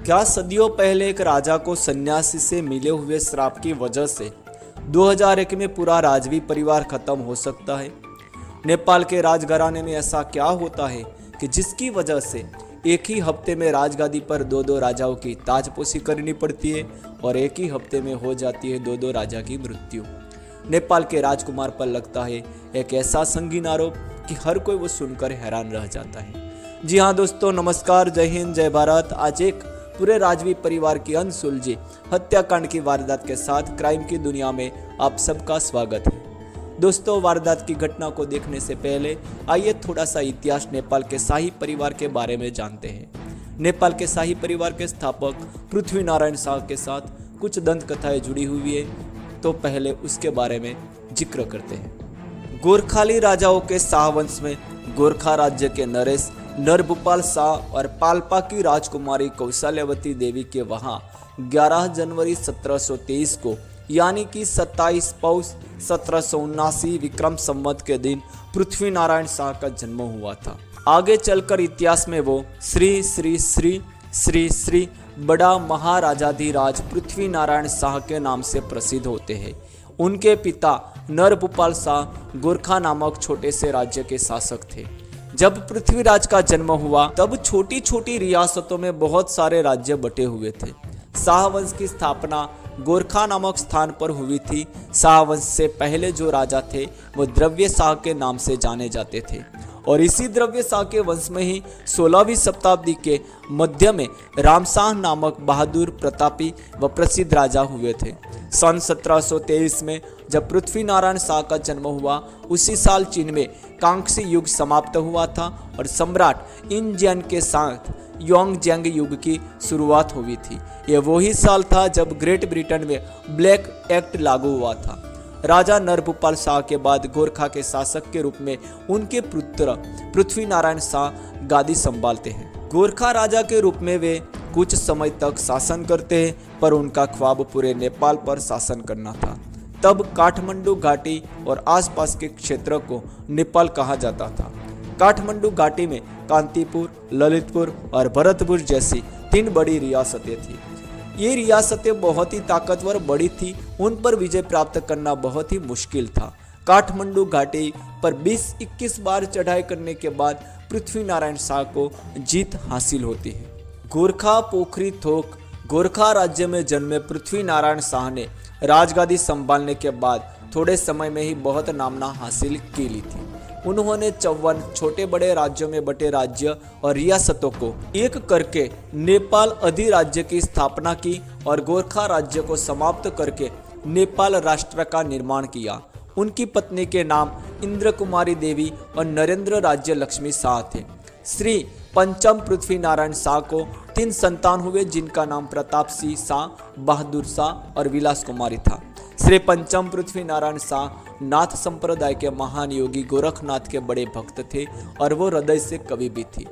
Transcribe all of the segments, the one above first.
क्या सदियों पहले एक राजा को सन्यासी से मिले हुए श्राप की वजह से 2001 में पूरा राजवी परिवार खत्म हो सकता है? नेपाल के राजघराने में ऐसा क्या होता है कि जिसकी वजह से एक ही हफ्ते में राजगादी पर दो राजाओं की ताजपोशी करनी पड़ती है और एक ही हफ्ते में हो जाती है दो राजा की मृत्यु? नेपाल के राजकुमार पर लगता है एक ऐसा संगीन आरोप कि हर कोई वो सुनकर हैरान रह जाता है। जी हाँ दोस्तों, नमस्कार, जय हिंद, जय भारत। आज एक पूरे राजवी परिवार की अनसुलझी हत्याकांड की वारदात के साथ क्राइम की दुनिया में आप सबका स्वागत है। दोस्तों, वारदात की घटना को देखने से पहले आइए थोड़ा सा इतिहास नेपाल के शाही परिवार के बारे में जानते हैं। नेपाल के शाही परिवार के स्थापक पृथ्वी नारायण शाह के साथ कुछ दंत कथाएं जुड़ी हुई है, तो पहले उसके बारे में जिक्र करते हैं। गोरखाली राजाओं के शाह वंश में गोरखा राज्य के नरेश नरभूपाल शाह और पाल्पा की राजकुमारी कौशल्यवती देवी के वहां 11 जनवरी 1723 को यानी कि 27 पौष 1779 विक्रम संवत के दिन पृथ्वी नारायण शाह का जन्म हुआ था। आगे चलकर इतिहास में वो श्री श्री श्री श्री श्री बड़ा महाराजाधिराज पृथ्वी नारायण शाह के नाम से प्रसिद्ध होते हैं। उनके पिता नरभूपाल शाह गोरखा नामक छोटे से राज्य के शासक थे। जब पृथ्वीराज का जन्म हुआ तब छोटी छोटी रियासतों में बहुत सारे राज्य बटे हुए थे। शाह वंश की स्थापना गोरखा नामक स्थान पर हुई थी। शाह वंश से पहले जो राजा थे वो द्रव्य शाह के नाम से जाने जाते थे और इसी द्रव्य शाह के वंश में ही 16वीं शताब्दी के मध्य में रामशाह नामक बहादुर, प्रतापी व प्रसिद्ध राजा हुए थे। सन 1723 में जब पृथ्वी नारायण शाह का जन्म हुआ, उसी साल चीन में कांग्सी युग समाप्त हुआ था और सम्राट इनजियन के साथ योंगजेंग युग की शुरुआत हुई थी। यह वही साल था जब ग्रेट ब्रिटेन में ब्लैक एक्ट लागू हुआ था। राजा नरभूपाल शाह के बाद गोरखा के शासक के रूप में उनके पुत्र पृथ्वी नारायण शाह गादी संभालते हैं। गोरखा राजा के रूप में वे कुछ समय तक शासन करते हैं, पर उनका ख्वाब पूरे नेपाल पर शासन करना था। तब काठमांडू घाटी और आसपास के क्षेत्र को नेपाल कहा जाता था। काठमांडू घाटी में कांतीपुर, ललितपुर और भरतपुर जैसी 3 बड़ी रियासतें थी। ये रियासतें बहुत ही ताकतवर बड़ी थी, उन पर विजय प्राप्त करना बहुत ही मुश्किल था। काठमांडू घाटी पर 20-21 बार चढ़ाई करने के बाद पृथ्वी नारायण शाह को जीत हासिल होती है। गोरखा पोखरी थोक गोरखा राज्य में जन्मे पृथ्वी नारायण शाह ने राजगादी संभालने के बाद थोड़े समय में ही बहुत नामना हासिल की ली थी। उन्होंने 54 छोटे बड़े राज्यों में बटे राज्य और रियासतों को एक करके नेपाल अधिराज्य की स्थापना की और गोरखा राज्य को समाप्त करके नेपाल राष्ट्र का निर्माण किया। उनकी पत्नी के नाम इंद्र कुमारी देवी और नरेंद्र राज्य लक्ष्मी शाह थे। श्री पंचम पृथ्वी नारायण शाह को 3 संतान हुए, जिनका नाम प्रताप सिंह शाह, बहादुर शाह और विलास कुमारी था। श्री पंचम पृथ्वी नारायण शाह नाथ संप्रदाय के महान योगी गोरखनाथ के बड़े भक्त थे और वो हृदय से कवि भी थी।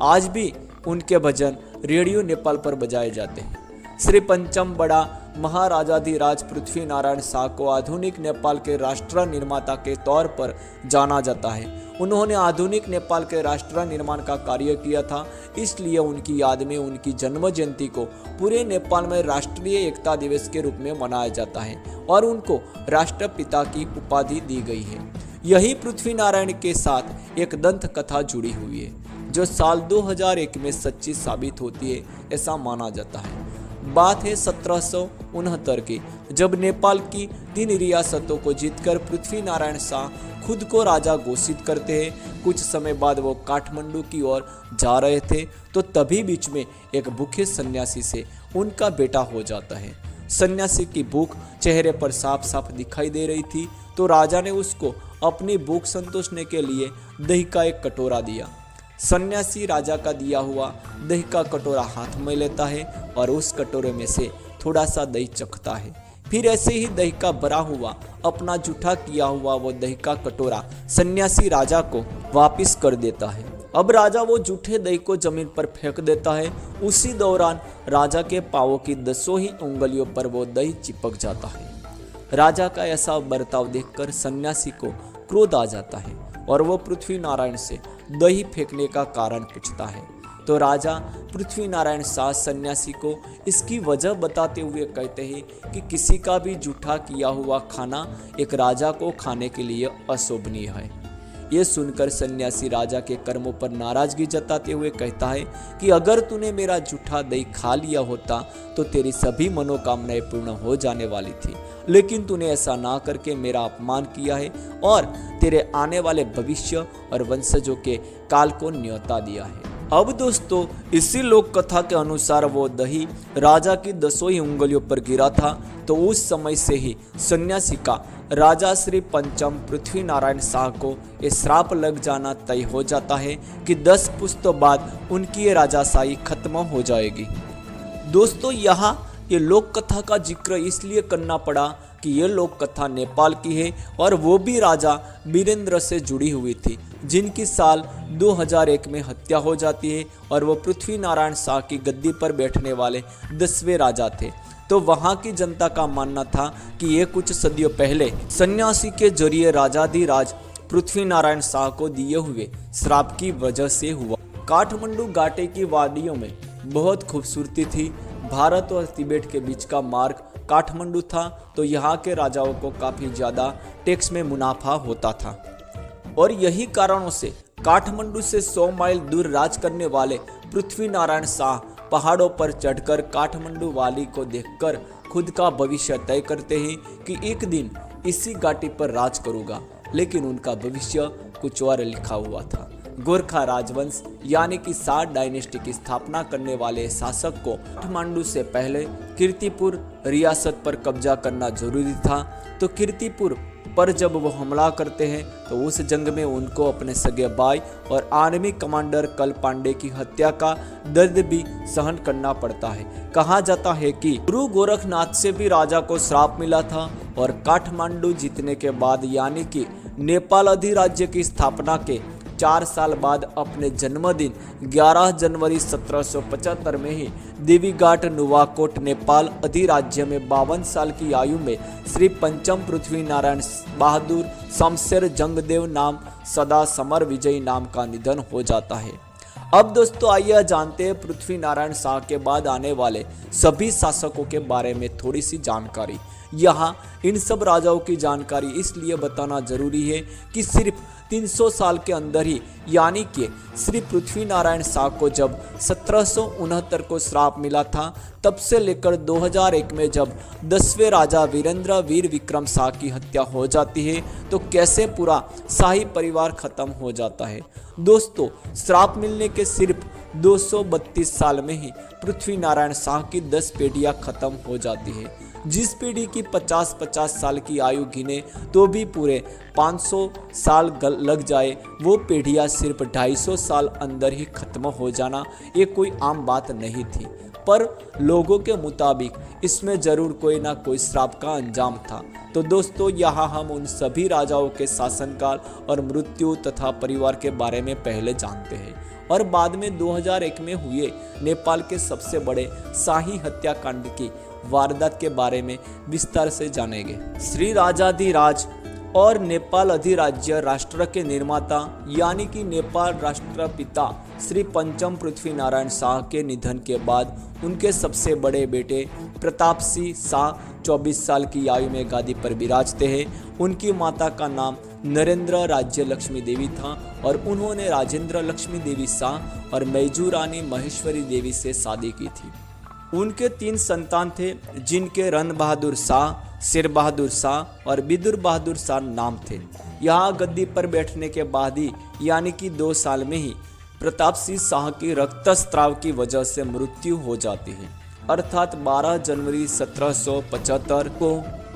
आज भी उनके भजन रेडियो नेपाल पर बजाए जाते हैं। श्री पंचम बड़ा महाराजाधिराज पृथ्वी नारायण शाह को आधुनिक नेपाल के राष्ट्र निर्माता के तौर पर जाना जाता है। उन्होंने आधुनिक नेपाल के राष्ट्र निर्माण का कार्य किया था, इसलिए उनकी याद में उनकी जन्म जयंती को पूरे नेपाल में राष्ट्रीय एकता दिवस के रूप में मनाया जाता है और उनको राष्ट्रपिता की उपाधि दी गई है। यही पृथ्वी नारायण के साथ एक दंत कथा जुड़ी हुई है जो साल 2001 में सच्ची साबित होती है, ऐसा माना जाता है। बात है 1769 की, जब नेपाल की 3 रियासतों को जीतकर पृथ्वी नारायण शाह खुद को राजा घोषित करते हैं। कुछ समय बाद वो काठमांडू की ओर जा रहे थे तो तभी बीच में एक भूखे सन्यासी से उनका बेटा हो जाता है। सन्यासी की भूख चेहरे पर साफ साफ दिखाई दे रही थी, तो राजा ने उसको अपनी भूख संतोषने के लिए दही का एक कटोरा दिया। सन्यासी राजा का दिया हुआ दही का कटोरा हाथ में लेता है और उस कटोरे में से थोड़ा सा दही चखता है। फिर ऐसे ही दही का भरा हुआ अपना जूठा किया हुआ वो दही का कटोरा सन्यासी राजा को वापस कर देता है। अब राजा वो जूठे दही को जमीन पर फेंक देता है। उसी दौरान राजा के पांवों की 10 ही उंगलियों पर वो दही चिपक जाता है। राजा का ऐसा बर्ताव देखकर सन्यासी को क्रोध आ जाता है और वो पृथ्वी नारायण से दही फेंकने का कारण पूछता है। तो राजा पृथ्वी नारायण शाह सन्यासी को इसकी वजह बताते हुए कहते हैं कि किसी का भी जूठा किया हुआ खाना एक राजा को खाने के लिए अशोभनीय है। ये सुनकर सन्यासी राजा के कर्मों पर नाराजगी जताते हुए कहता है कि अगर तूने मेरा जूठा दही खा लिया होता तो तेरी सभी मनोकामनाएं पूर्ण हो जाने वाली थी, लेकिन तूने ऐसा ना करके मेरा अपमान किया है और तेरे आने वाले भविष्य और वंशजों के काल को न्योता दिया है। अब दोस्तों, इसी लोक कथा के अनुसार वो दही राजा की 10 ही उंगलियों पर गिरा था, तो उस समय से ही सन्यासी का राजा श्री पंचम पृथ्वी नारायण शाह को ये श्राप लग जाना तय हो जाता है कि 10 पुश्तों बाद उनकी ये राजाशाही खत्म हो जाएगी। दोस्तों, यहाँ ये लोक कथा का जिक्र इसलिए करना पड़ा कि ये लोक कथा नेपाल की है और वो भी राजा वीरेंद्र से जुड़ी हुई थी, जिनकी साल 2001 में हत्या हो जाती है और वो पृथ्वी नारायण शाह की गद्दी पर बैठने वाले 10वें राजा थे। तो वहाँ की जनता का मानना था कि ये कुछ सदियों पहले सन्यासी के जरिए राजाधिराज पृथ्वी नारायण शाह को दिए हुए श्राप की वजह से हुआ। काठमांडू घाटी की वादियों में बहुत खूबसूरती थी। भारत और तिब्बत के बीच का मार्ग काठमांडू था, तो यहाँ के राजाओं को काफ़ी ज़्यादा टैक्स में मुनाफा होता था और यही कारणों से काठमांडू से 100 माइल दूर राज करने वाले पृथ्वी नारायण शाह पहाड़ों पर चढ़कर काठमांडू वाली को देखकर खुद का भविष्य तय करते हैं कि एक दिन इसी घाटी पर राज करूंगा, लेकिन उनका भविष्य कुछ और लिखा हुआ था। गोरखा राजवंश यानी कि शाह डायनेस्टी की स्थापना करने वाले शासक को काठमांडू से पहले कीर्तिपुर रियासत पर कब्जा करना जरूरी था। तो कीर्तिपुर पर जब वो हमला करते हैं तो उस जंग में उनको अपने सगे भाई और आर्मी कमांडर कल पांडे की हत्या का दर्द भी सहन करना पड़ता है। कहा जाता है कि गुरु गोरखनाथ से भी राजा को श्राप मिला था और काठमांडू जीतने के बाद यानी कि नेपाल अधिराज्य की स्थापना के 4 साल बाद अपने जन्मदिन 11 जनवरी 1775 में ही देवीघाट नुवाकोट नेपाल अधिराज्य में 52 साल की आयु में श्री पंचम पृथ्वी नारायण बहादुर शमशेर जंगदेव नाम सदा समर विजयी नाम का निधन हो जाता है। अब दोस्तों, आइए जानते हैं पृथ्वी नारायण शाह के बाद आने वाले सभी शासकों के बारे में थोड़ी सी जानकारी। यहाँ इन सब राजाओं की जानकारी इसलिए बताना जरूरी है कि सिर्फ 300 साल के अंदर ही यानी कि श्री पृथ्वी नारायण शाह को जब 1769 को श्राप मिला था, तब से लेकर 2001 में जब 10वें राजा वीरेंद्र वीर विक्रम शाह की हत्या हो जाती है, तो कैसे पूरा शाही परिवार खत्म हो जाता है। दोस्तों, श्राप मिलने के सिर्फ 232 साल में ही पृथ्वी नारायण शाह की 10 पीढ़ियां खत्म हो जाती है। जिस पीढ़ी की 50-50 साल की आयु गिने तो भी पूरे 500 साल लग जाए, वो पीढ़ियां सिर्फ 250 साल अंदर ही खत्म हो जाना ये कोई आम बात नहीं थी। पर लोगों के मुताबिक इसमें जरूर कोई ना कोई श्राप का अंजाम था। तो दोस्तों, यहाँ हम उन सभी राजाओं के शासनकाल और मृत्यु तथा परिवार के बारे में पहले जानते हैं और बाद में 2001 में हुए नेपाल के सबसे बड़े शाही हत्याकांड की वारदात के बारे में विस्तार से जानेंगे। श्री राजाधिराज और नेपाल अधिराज्य राष्ट्र के निर्माता यानी कि नेपाल राष्ट्रपिता श्री पंचम पृथ्वी नारायण शाह के निधन के बाद उनके सबसे बड़े बेटे प्रताप सिंह शाह 24 साल की आयु में गादी पर विराजते हैं। उनकी माता का नाम नरेंद्र राज्य लक्ष्मी देवी था और उन्होंने राजेंद्र लक्ष्मी देवी शाह और मैजू रानी महेश्वरी देवी से शादी की थी। उनके 3 संतान थे, जिनके रन बहादुर शाह, शेर बहादुर शाह और बिदुर बहादुर शाह नाम थे। यहाँ गद्दी पर बैठने के बाद ही यानी कि 2 साल में ही प्रताप सिंह शाह की रक्तस्राव की वजह से मृत्यु हो जाती है, अर्थात 12 जनवरी 1775 को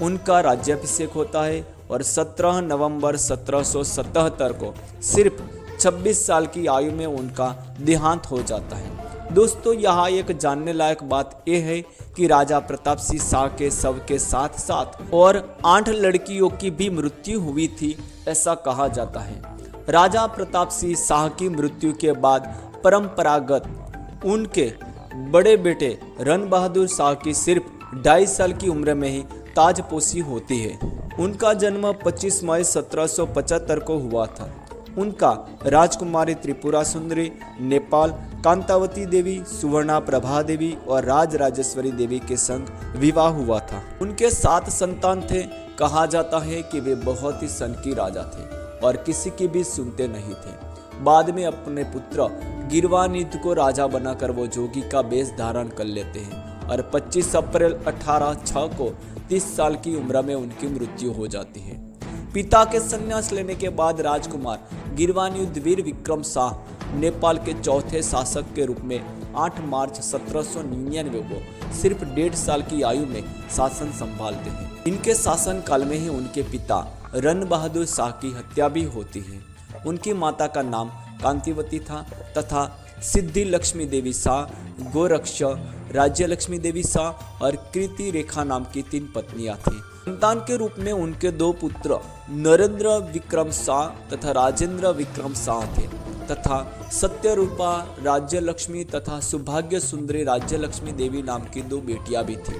उनका राज्याभिषेक होता है और 17 नवंबर 1777 को सिर्फ 26 साल की आयु में उनका देहांत हो जाता है। दोस्तों, यहाँ एक जानने लायक बात यह है कि राजा प्रताप सिंह शाह के शव के साथ साथ और 8 लड़कियों की भी मृत्यु हुई थी, ऐसा कहा जाता है। राजा प्रताप सिंह शाह की मृत्यु के बाद परंपरागत उनके बड़े बेटे रन बहादुर शाह की सिर्फ 2.5 साल की उम्र में ही ताजपोशी होती है। उनका जन्म 25 मई 1775 को हुआ था। उनका राजकुमारी त्रिपुरा सुंदरी, नेपाल कांतावती देवी, सुवर्णा प्रभा देवी और राजराजेश्वरी देवी के संग विवाह हुआ था। उनके 7 संतान थे। कहा जाता है कि वे बहुत ही सनकी राजा थे और किसी की भी सुनते नहीं थे। बाद में अपने पुत्र गिरवानिध को राजा बनाकर वो जोगी का वेश धारण कर लेते हैं और 25 अप्रैल 1806 को 30 साल की उम्र में उनकी मृत्यु हो जाती है। पिता के संन्यास लेने के बाद राजकुमार गिरवानिध वीर विक्रम शाह नेपाल के चौथे शासक के रूप में 8 मार्च 1799 को सिर्फ 1.5 साल की आयु में शासन संभालते हैं। इनके शासन काल में ही उनके पिता रन बहादुर शाह की हत्या भी होती है। उनकी माता का नाम कांतिवती था तथा सिद्धि लक्ष्मी देवी शाह, गोरक्ष, राज्य लक्ष्मी देवी शाह और कृति रेखा नाम की 3 पत्नियां थीं। संतान के रूप में उनके 2 पुत्र नरेंद्र विक्रम शाह तथा राजेंद्र विक्रम शाह थे तथा सत्यरूपा राज्य लक्ष्मी तथा सौभाग्य सुंदरी राज्य लक्ष्मी देवी नाम की 2 बेटियां भी थीं।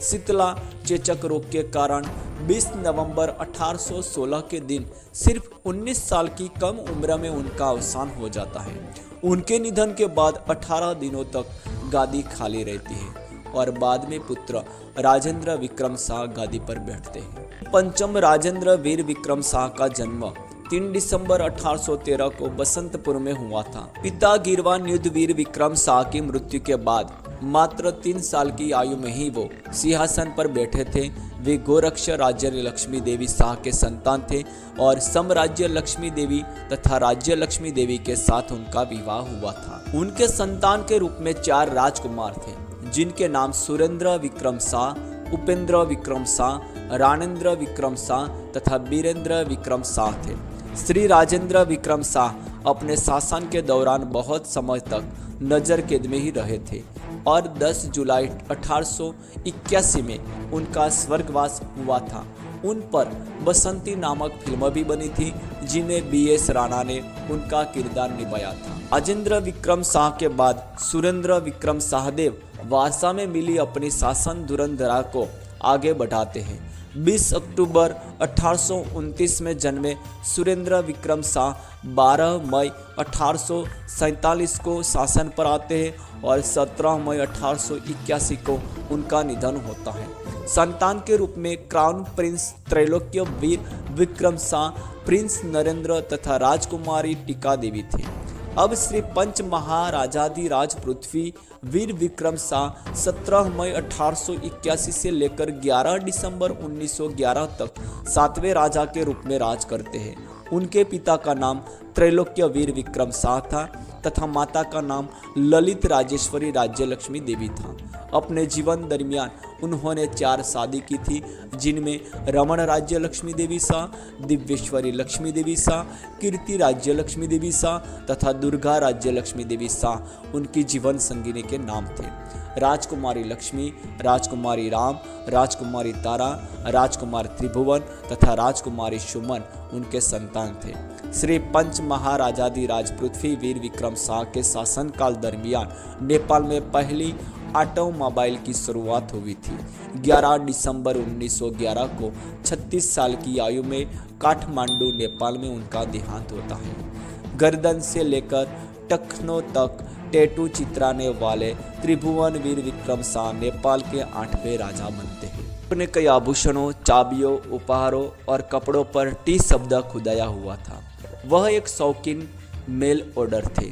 शीतला चेचक रोग के कारण 20 नवंबर 1816 के दिन सिर्फ 19 साल की कम उम्र में उनका अवसान हो जाता है। उनके निधन के बाद 18 दिनों तक गादी खाली रहती है और बाद में पुत्र राजेंद्र विक्रम शाह गादी पर बैठते हैं। पंचम राजेंद्र वीर विक्रम शाह का जन्म 3 दिसंबर 1813 को बसंतपुर में हुआ था। पिता गिरवानिध वीर विक्रम शाह की मृत्यु के बाद मात्र 3 साल की आयु में ही वो सिंहासन पर बैठे थे। वे गोरक्ष राज्य लक्ष्मी देवी शाह के संतान थे और साम्राज्य लक्ष्मी देवी तथा राज्य लक्ष्मी देवी के साथ उनका विवाह हुआ था। उनके संतान के रूप में 4 राजकुमार थे जिनके नाम सुरेंद्र विक्रम शाह, उपेंद्र विक्रम शाह, राणेंद्र विक्रम शाह तथा बीरेंद्र विक्रम शाह थे। श्री राजेंद्र विक्रम शाह अपने शासन के दौरान बहुत समय तक नजर कैद में ही रहे थे और 10 जुलाई 1881 में उनका स्वर्गवास हुआ था। उन पर बसंती नामक फिल्म भी बनी थी जिनमें BS राणा ने उनका किरदार निभाया था। राजेंद्र विक्रम शाह के बाद सुरेंद्र विक्रम शाहदेव वारसा में मिली अपनी शासन धुरंधरा को आगे बढ़ाते हैं। 20 अक्टूबर 1829 में जन्मे सुरेंद्र विक्रम शाह 12 मई 1847 को शासन पर आते हैं और 17 मई 1881 को उनका निधन होता है। संतान के रूप में क्राउन प्रिंस त्रैलोक्य वीर विक्रम शाह, प्रिंस नरेंद्र तथा राजकुमारी टीका देवी थे। अब श्री पंच महाराजाधिराज पृथ्वी वीर विक्रम शाह 17 मई 1881 से लेकर 11 दिसंबर 1911 तक 7वें राजा के रूप में राज करते हैं। उनके पिता का नाम त्रैलोक्य वीर विक्रम शाह था तथा माता का नाम ललित राजेश्वरी राज्य लक्ष्मी देवी था। अपने जीवन दरमियान उन्होंने 4 शादी की थी जिनमें रमण राज्य लक्ष्मी देवी शाह, दिव्येश्वरी लक्ष्मी देवी शाह, कीर्ति राज्य लक्ष्मी देवी शाह तथा दुर्गा राज्य लक्ष्मी देवी शाह उनकी जीवन संगिनी के नाम थे। राजकुमारी लक्ष्मी, राजकुमारी राम, राजकुमारी तारा, राजकुमार त्रिभुवन तथा राजकुमारी सुमन उनके संतान थे। श्री पंच महाराजाधिराज पृथ्वी वीर विक्रम शाह के शासनकाल दरमियान नेपाल में पहली ऑटोमोबाइल की शुरुआत हुई थी। 11 दिसंबर 1911 को 36 साल की आयु में काठमांडू नेपाल में उनका देहांत होता है। गर्दन से लेकर टखनों तक टैटू चित्राने वाले त्रिभुवन वीर विक्रम शाह नेपाल के 8वें राजा बनते हैं। अपने कई आभूषणों, चाबियों, उपहारों और कपड़ों पर टी शब्द खुदाया हुआ था। वह एक शौकीन मेल ऑर्डर थे।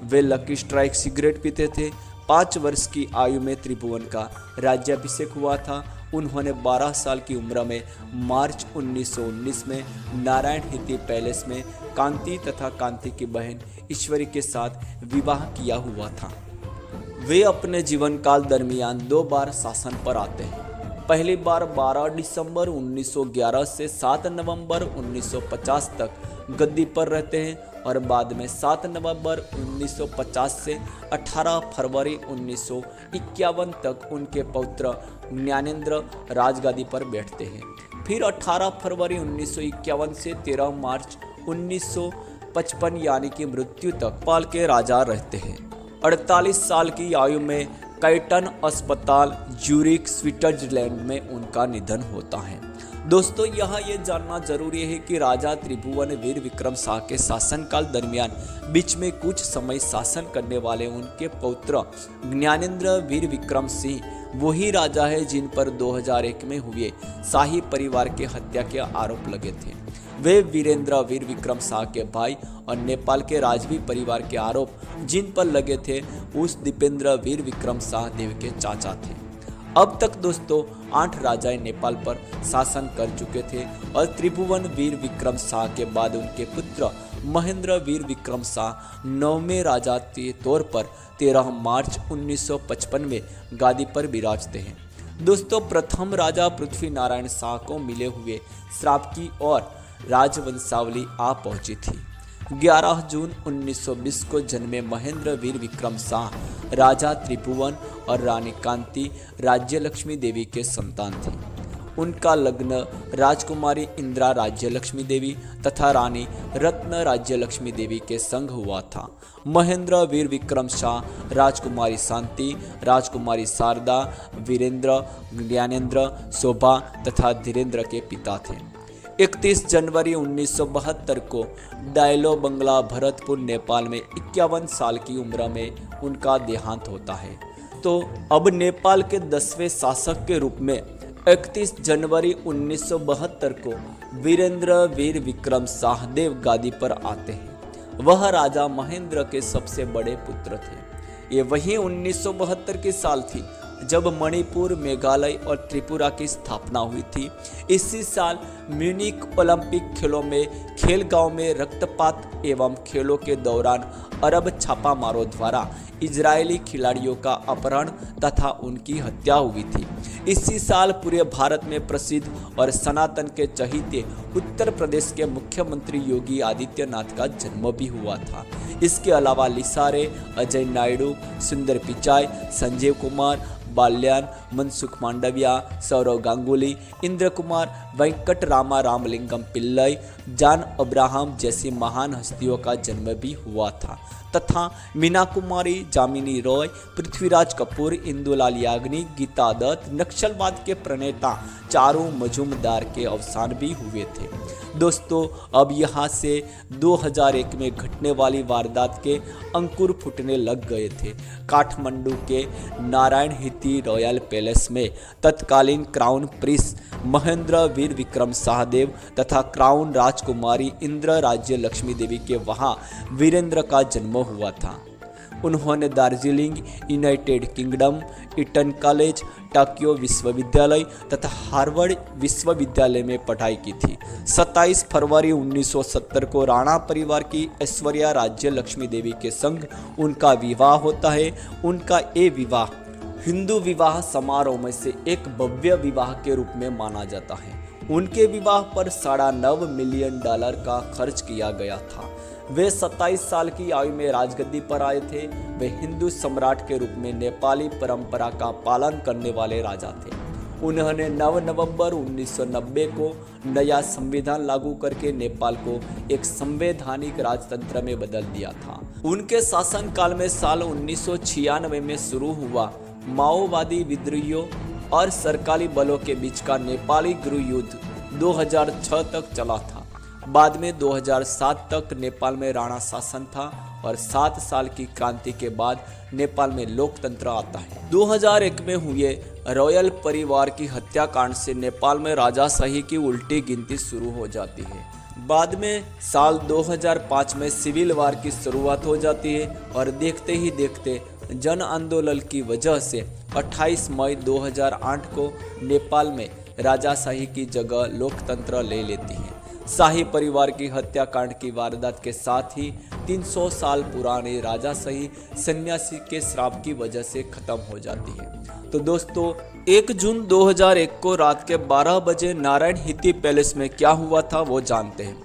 वे लकी स्ट्राइक सिगरेट पीते थे। 5 वर्ष की आयु में त्रिभुवन का राज्याभिषेक हुआ था। उन्होंने 12 साल की उम्र में मार्च 1919 में नारायण हिती पैलेस में कांति तथा कांति की बहन ईश्वरी के साथ विवाह किया हुआ था। वे अपने जीवन काल दरमियान 2 बार शासन पर आते हैं। पहली बार 12 दिसंबर 1911 से 7 नवंबर 1950 तक गद्दी पर रहते हैं और बाद में 7 नवंबर 1950 से 18 फरवरी 1951 तक उनके पौत्र ज्ञानेंद्र राजगादी पर बैठते हैं। फिर 18 फरवरी 1951 से 13 मार्च 1955 यानी कि मृत्यु तक नेपाल के राजा रहते हैं। 48 साल की आयु में कैटन अस्पताल ज्यूरिख स्विट्जरलैंड में उनका निधन होता है। दोस्तों यहाँ ये जानना जरूरी है कि राजा त्रिभुवन वीर विक्रम शाह के शासनकाल दरमियान बीच में कुछ समय शासन करने वाले उनके पौत्र ज्ञानेंद्र वीर विक्रम सिंह वही राजा है जिन पर 2001 में हुए शाही परिवार के हत्या के आरोप लगे थे। वे वीरेंद्र वीर विक्रम शाह के भाई और नेपाल के राजवी परिवार के आरोप जिन पर लगे थे उस दीपेंद्र वीर विक्रम शाह देव के चाचा थे। अब तक दोस्तों 8 राजाएं नेपाल पर शासन कर चुके थे और त्रिभुवन वीर विक्रम शाह के बाद उनके पुत्र महेंद्र वीर विक्रम शाह 9वें राजा के तौर पर 13 मार्च 1955 में गादी पर विराजते हैं। दोस्तों प्रथम राजा पृथ्वी नारायण शाह को मिले हुए श्राप की और राजवंशावली आ पहुंची थी। 11 जून 1920 को जन्मे महेंद्र वीर विक्रम शाह राजा त्रिभुवन और रानी कांति राज्यलक्ष्मी देवी के संतान थे। उनका लग्न राजकुमारी इंदिरा राज्यलक्ष्मी देवी तथा रानी रत्न राज्यलक्ष्मी देवी के संग हुआ था। महेंद्र वीर विक्रम शाह राजकुमारी शांति, राजकुमारी शारदा, वीरेंद्र, ज्ञानेंद्र, शोभा तथा धीरेन्द्र के पिता थे। 31 जनवरी 1972 को डायलो बंगला भरतपुर नेपाल में 51 साल की उम्र में उनका देहांत होता है। तो अब नेपाल के 10वें शासक के रूप में 31 जनवरी 1972 को वीरेंद्र वीर विक्रम शाहदेव गादी पर आते हैं। वह राजा महेंद्र के सबसे बड़े पुत्र थे। ये वही 1972 की साल थी जब मणिपुर, मेघालय और त्रिपुरा की स्थापना हुई थी। इसी साल म्यूनिक ओलंपिक खेलों में खेलगांव में रक्तपात एवं खेलों के दौरान अरब छापामारों द्वारा इजरायली खिलाड़ियों का अपहरण तथा उनकी हत्या हुई थी। इसी साल पूरे भारत में प्रसिद्ध और सनातन के चहीते उत्तर प्रदेश के मुख्यमंत्री योगी आदित्यनाथ का जन्म भी हुआ था। इसके अलावा लिसारे, अजय नायडू, सुंदर पिचाई, संजीव कुमार, बाल्यान, मनसुख मांडविया, सौरव गांगुली, इंद्र कुमार, वेंकट रामा रामलिंगम पिल्लई, जॉन अब्राहम जैसी महान हस्तियों का जन्म भी हुआ था तथा मीना कुमारी, जामिनी रॉय, पृथ्वीराज कपूर, इंदुलाल याग्निक, गीता दत्त, नक्सलवाद के प्रणेता चारू मजूमदार के अवसान भी हुए थे। दोस्तों अब यहाँ से 2001 में घटने वाली वारदात के अंकुर फूटने लग गए थे। काठमांडू के नारायण हिती रॉयल पैलेस में तत्कालीन क्राउन प्रिंस महेंद्र वीर विक्रम शाहदेव तथा क्राउन राजकुमारी इंदिरा राज्य लक्ष्मी देवी के वहाँ वीरेंद्र का जन्म हुआ था। उन्होंने Darjeeling, United Kingdom, Eton College, Tokyo विश्वविद्यालय तथा हार्वर्ड विश्वविद्यालय में पढ़ाई की थी। 27 फरवरी 1970 को राणा परिवार की ऐश्वर्या राज्य लक्ष्मी देवी के संग उनका विवाह होता है। उनका ये विवाह हिंदू विवाह समारोह में से एक भव्य विवाह के रूप में माना जाता है। उनके विवाह पर $9.5 मिलियन का खर्च किया गया था। वे 27 साल की आयु में राजगद्दी पर आए थे। वे हिंदू सम्राट के रूप में नेपाली परंपरा का पालन करने वाले राजा थे। उन्होंने 9 नवंबर 1990 को नया संविधान लागू करके नेपाल को एक संवैधानिक राजतंत्र में बदल दिया था। उनके शासनकाल में साल 1996 में शुरू हुआ माओवादी विद्रोहियों और सरकारी बलों के बीच का नेपाली गृह युद्ध 2006 तक चला था। बाद में 2007 तक नेपाल में राणा शासन था और 7 साल की क्रांति के बाद नेपाल में लोकतंत्र आता है। 2001 में हुए रॉयल परिवार की हत्याकांड से नेपाल में राजाशाही की उल्टी गिनती शुरू हो जाती है। बाद में साल 2005 में सिविल वार की शुरुआत हो जाती है और देखते ही देखते जन आंदोलन की वजह से 28 मई 2008 को नेपाल में राजाशाही की जगह लोकतंत्र ले लेती है। शाही परिवार की हत्याकांड की वारदात के साथ ही 300 साल पुराने राजाशाही सन्यासी के श्राप की वजह से खत्म हो जाती है। तो दोस्तों 1 जून 2001 को रात के 12 बजे नारायण हिती पैलेस में क्या हुआ था वो जानते हैं।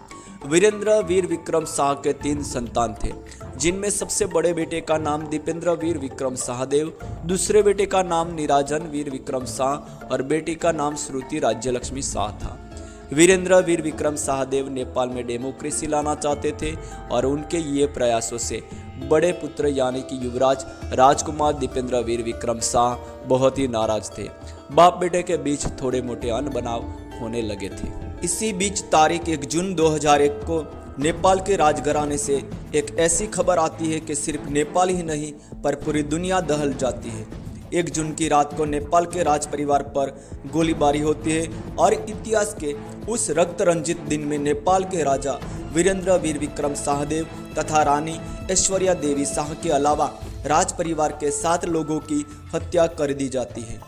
वीरेंद्र वीर विक्रम शाह के 3 संतान थे, जिनमें सबसे बड़े बेटे का नाम दीपेंद्र वीर विक्रम शाहदेव, दूसरे बेटे का नाम निराजन वीर विक्रम शाह और बेटी का नाम श्रुति राज्यलक्ष्मी शाह था। वीरेंद्र वीर विक्रम शाहदेव नेपाल में डेमोक्रेसी लाना चाहते थे और उनके ये प्रयासों से बड़े पुत्र यानी कि युवराज राजकुमार दीपेंद्र वीर विक्रम शाह बहुत ही नाराज थे। बाप बेटे के बीच थोड़े मोटे अनबनाव होने लगे थे। इसी बीच तारीख 1 जून 2001 को नेपाल के राजघराने से एक ऐसी खबर आती है कि सिर्फ नेपाल ही नहीं पर पूरी दुनिया दहल जाती है। 1 जून की रात को नेपाल के राज परिवार पर गोलीबारी होती है और इतिहास के उस रक्त रंजित दिन में नेपाल के राजा वीरेंद्र वीर विक्रम शाहदेव तथा रानी ऐश्वर्या देवी शाह के अलावा राज परिवार के 7 लोगों की हत्या कर दी जाती है।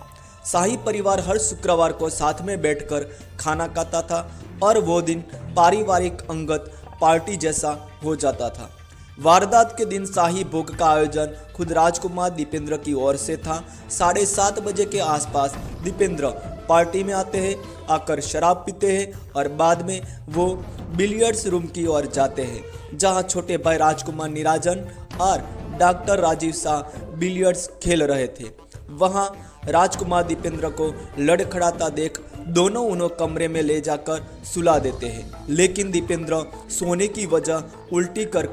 शाही परिवार हर शुक्रवार को साथ में बैठकर खाना खाता था और वो दिन पारिवारिक अंगत पार्टी जैसा हो जाता था। वारदात के दिन शाही भोग का आयोजन खुद राजकुमार दीपेंद्र की ओर से था। 7:30 बजे के आसपास दीपेंद्र पार्टी में आते हैं, आकर शराब पीते हैं और बाद में वो बिलियर्ड्स रूम की ओर जाते हैं, जहां छोटे भाई राजकुमार निराजन और डॉक्टर राजीव शाह बिलियर्ड्स खेल रहे थे। वहां राजकुमार दीपेंद्र को लड़खड़ाता देख दोनों उन्हें कमरे में ले जाकर सुला देते हैं, लेकिन दीपेंद्र सोने की वजह उल्टी कर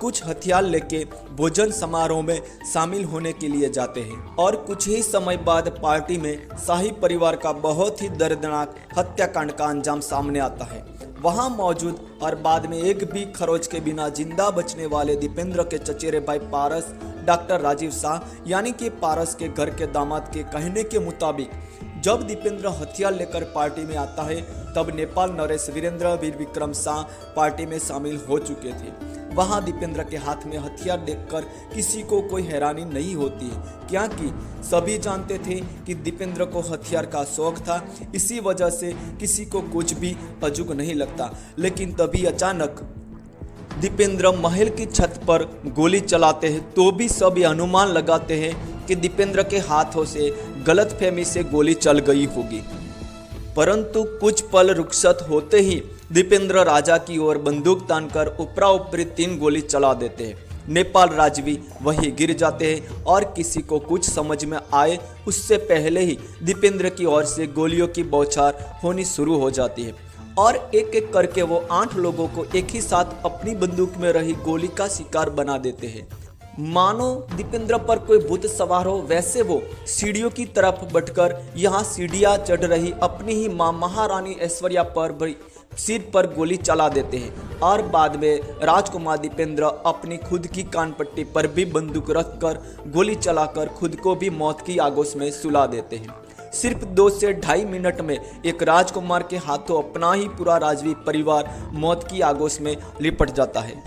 कुछ हथियार लेके भोजन समारोह में शामिल होने के लिए जाते हैं और कुछ ही समय बाद पार्टी में शाही परिवार का बहुत ही दर्दनाक हत्याकांड का अंजाम सामने आता है। वहां मौजूद और बाद में एक भी खरोच के बिना जिंदा बचने वाले दीपेंद्र के चचेरे भाई पारस डॉक्टर राजीव शाह यानी कि पारस के घर के दामाद के कहने के मुताबिक जब दीपेंद्र हथियार लेकर पार्टी में आता है तब नेपाल नरेश वीरेंद्र वीर विक्रम शाह पार्टी में शामिल हो चुके थे। वहां दीपेंद्र के हाथ में हथियार देखकर किसी को कोई हैरानी नहीं होती है, क्योंकि सभी जानते थे कि दीपेंद्र को हथियार का शौक था। इसी वजह से किसी को कुछ भी अजूब नहीं लगता। लेकिन तभी अचानक दीपेंद्र महल की छत पर गोली चलाते हैं तो भी सब ये अनुमान लगाते हैं कि दीपेंद्र के हाथों से गलतफहमी से गोली चल गई होगी, परंतु कुछ पल रुखसत होते ही दीपेंद्र राजा की ओर बंदूक तानकर उपरा ऊपरी 3 गोली चला देते हैं। नेपाल राजवी वहीं गिर जाते हैं और किसी को कुछ समझ में आए उससे पहले ही दीपेंद्र की ओर से गोलियों की बौछार होनी शुरू हो जाती है और एक एक करके वो 8 लोगों को एक ही साथ अपनी बंदूक में रही गोली का शिकार बना देते हैं। मानो दीपेंद्र पर कोई भूत सवार हो वैसे वो सीढ़ियों की तरफ बढ़कर यहाँ सीढ़ियाँ चढ़ रही अपनी ही माँ महारानी ऐश्वर्या पर भी सिर पर गोली चला देते हैं और बाद में राजकुमार दीपेंद्र अपनी खुद की कानपट्टी पर भी बंदूक रखकर गोली चलाकर खुद को भी मौत की आगोश में सुला देते हैं। सिर्फ 2 से 2.5 मिनट में एक राजकुमार के हाथों अपना ही पूरा राजवी परिवार मौत की आगोश में लिपट जाता है।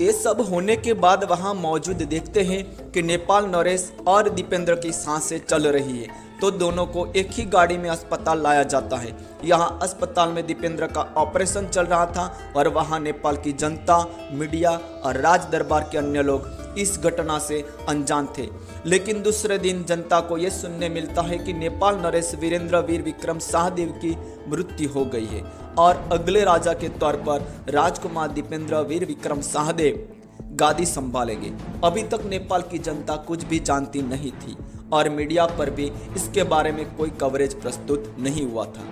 ये सब होने के बाद वहां मौजूद देखते हैं कि नेपाल नरेश और दीपेंद्र की सांसें चल रही है, तो दोनों को एक ही गाड़ी में अस्पताल लाया जाता है। यहां अस्पताल में दीपेंद्र का ऑपरेशन चल रहा था और वहां नेपाल की जनता, मीडिया और राज दरबार के अन्य लोग इस घटना से अनजान थे। लेकिन दूसरे दिन जनता को यह सुनने मिलता है कि नेपाल नरेश वीरेंद्र वीर विक्रम शाहदेव की मृत्यु हो गई है और अगले राजा के तौर पर राजकुमार दीपेंद्र वीर विक्रम शाहदेव गादी संभालेंगे। अभी तक नेपाल की जनता कुछ भी जानती नहीं थी और मीडिया पर भी इसके बारे में कोई कवरेज प्रस्तुत नहीं हुआ था।